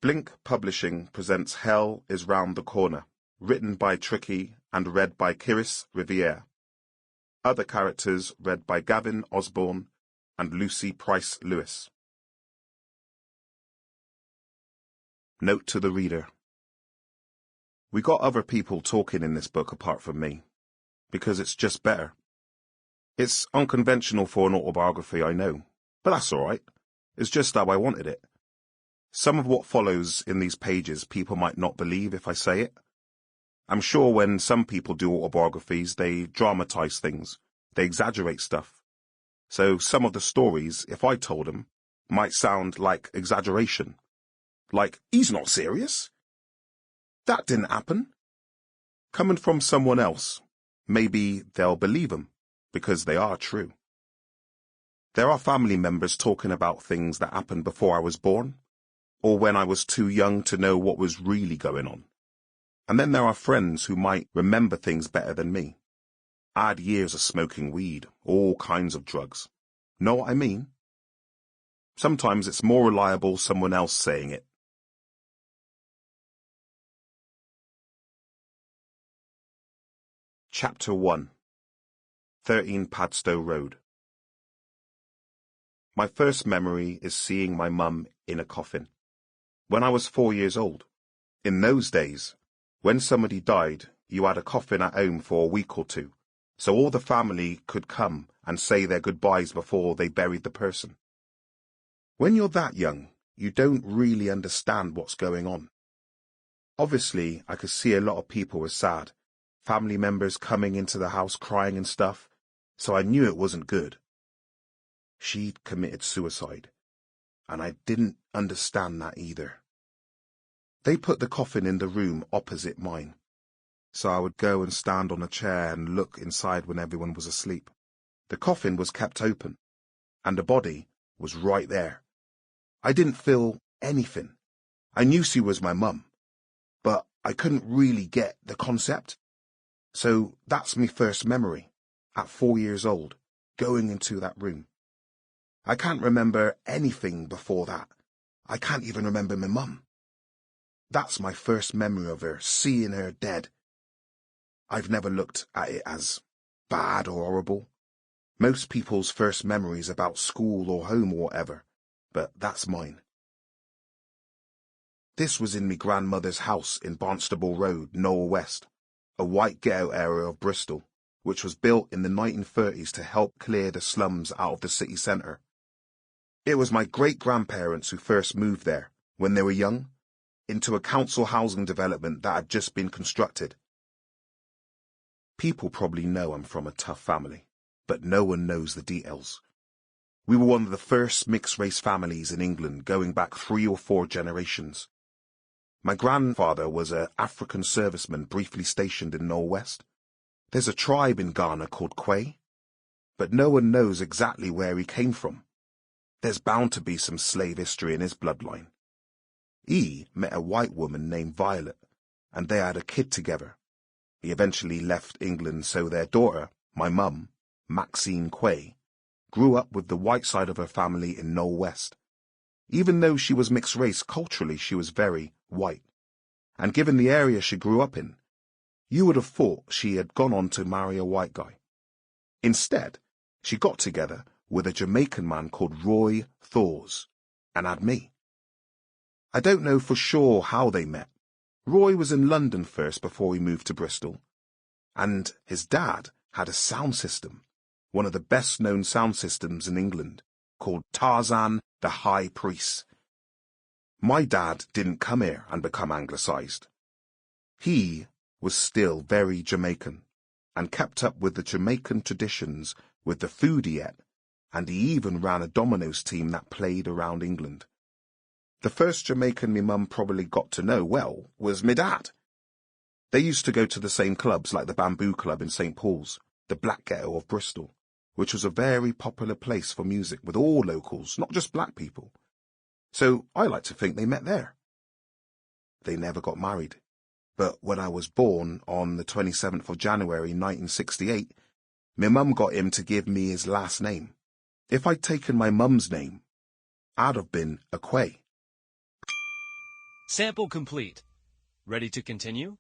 Blink Publishing presents Hell is Round the Corner, written by Tricky and read by Kirris, Riviere. Other characters read by Gavin, Osborn and Lucy Price-Lewis. Note to the reader. We got other people talking in this book apart from me, because it's just better. It's unconventional for an autobiography, I know, but that's all right. It's just how I wanted it. Some of what follows in these pages people might not believe if I say it. I'm sure when some people do autobiographies, they dramatize things, they exaggerate stuff. So some of the stories, if I told them, might sound like exaggeration. Like, he's not serious. That didn't happen. Coming from someone else, maybe they'll believe them, because they are true. There are family members talking about things that happened before I was born, or when I was too young to know what was really going on. And then there are friends who might remember things better than me. I had years of smoking weed, all kinds of drugs. Know what I mean? Sometimes it's more reliable someone else saying it. Chapter 1. 13 Padstow Road. My first memory is seeing my mum in a coffin. When I was 4 years old. In those days, when somebody died, you had a coffin at home for a week or two, so all the family could come and say their goodbyes before they buried the person. When you're that young, you don't really understand what's going on. Obviously, I could see a lot of people were sad, family members coming into the house crying and stuff, so I knew it wasn't good. She'd committed suicide, and I didn't understand that either. They put the coffin in the room opposite mine, so I would go and stand on a chair and look inside when everyone was asleep. The coffin was kept open, and the body was right there. I didn't feel anything. I knew she was my mum, but I couldn't really get the concept. So that's my first memory, at 4 years old, going into that room. I can't remember anything before that. I can't even remember my mum. That's my first memory of her, seeing her dead. I've never looked at it as bad or horrible. Most people's first memories about school or home or whatever, but that's mine. This was in me grandmother's house in Barnstable Road, Knowle West, a white ghetto area of Bristol, which was built in the 1930s to help clear the slums out of the city centre. It was my great-grandparents who first moved there, when they were young, into a council housing development that had just been constructed. People probably know I'm from a tough family, but no one knows the details. We were one of the first mixed-race families in England going back 3 or 4 generations. My grandfather was an African serviceman briefly stationed in Knowle West. There's a tribe in Ghana called Kway, but no one knows exactly where he came from. There's bound to be some slave history in his bloodline. He met a white woman named Violet, and they had a kid together. He eventually left England, so their daughter, my mum, Maxine Quay, grew up with the white side of her family in Knowle West. Even though she was mixed race, culturally she was very white. And given the area she grew up in, you would have thought she had gone on to marry a white guy. Instead, she got together with a Jamaican man called Roy Thors, and had me. I don't know for sure how they met. Roy was in London first before he moved to Bristol, and his dad had a sound system, one of the best-known sound systems in England, called Tarzan the High Priest. My dad didn't come here and become anglicised. He was still very Jamaican, and kept up with the Jamaican traditions with the food he ate, and he even ran a dominoes team that played around England. The first Jamaican me mum probably got to know well was me dad. They used to go to the same clubs like the Bamboo Club in St. Paul's, the Black Ghetto of Bristol, which was a very popular place for music with all locals, not just black people. So I like to think they met there. They never got married, but when I was born on the 27th of January 1968, my mum got him to give me his last name. If I'd taken my mum's name, I'd have been a Quay. Sample complete. Ready to continue?